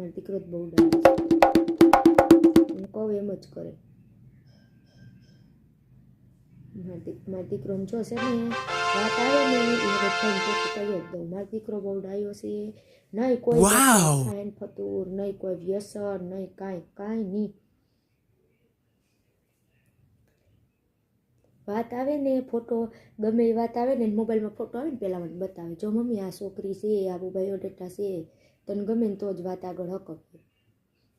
મારો દીકરો જ બહુ ડાયો છે, હું કહું એમ જ કરે. મારો દીકરો જોશે ને વાત આવે ને એ બધાને કહી જ દઉં, મારો દીકરો બહુ ડાયો છે, નહીં કોઈ ખાઈને ફતુર, નહીં કોઈ વ્યસન, નહીં કાંઈ નહીં. વાત આવે ને ફોટો ગમે એ વાત આવે ને મોબાઈલમાં ફોટો આવે ને પહેલાં મને બતાવે, જો મમ્મી આ છોકરી છે, આ બાયોડેટા છે, તને ગમે ને તો જ વાત આગળ હકવીએ,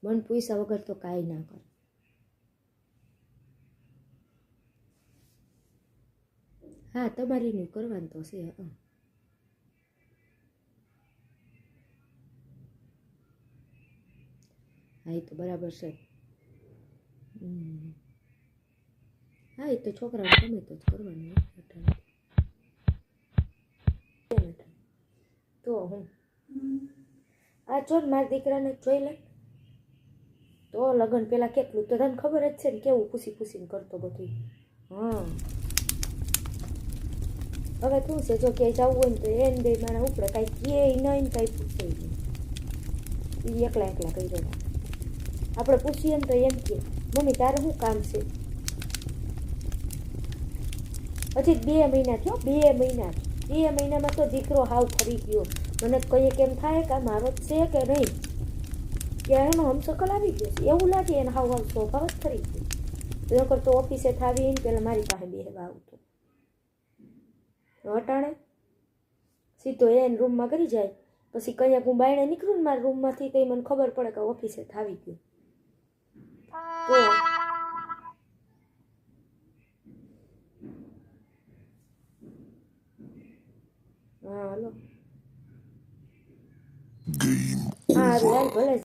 મને પૈસા વગર તો કાંઈ ના કરે. હા તમારી નહીં કરવાનું તો છે. હા એ તો બરાબર છે. હા એ તો છોકરાને ગમે તો જ કરવાનું. તો હું આ જો મારા દીકરાને જોઈ લે તો લગ્ન પેલા કેટલું તો તને ખબર જ છે ને કેવું પૂછીને કરતો બધું. હા હવે શું છે, જો ક્યાંય જવું હોય ને તો એને બે મારા ઉપડે કાંઈ કહે નહીં ને કાંઈ પૂછે નહીં, એ એકલા કહી રહ્યા. આપણે પૂછીએ ને તો એમ કે મમ્મી તારે શું કામ છે, હજી 2 મહિના થયો, 2 મહિનામાં તો દીકરો હાવ ફરી ગયો. મને કહીએ કેમ થાય કે મારો જ છે કે નહીં, કે એનો હમસકલ આવી ગયો છે એવું લાગે, એને હાવ સ્વભાવ જ ફરી ગયો. નકર તો ઓફિસે થાવીને પેલા મારી પાસે બેહવા આવતો, હટાણે સીધો એને રૂમમાં કરી જાય, પછી કંઈક હું બાયણે નીકળું ને મારા રૂમમાંથી તો મને ખબર પડે કે ઓફિસે થાવી ગયો. તો હા હાલો, હા ભલે.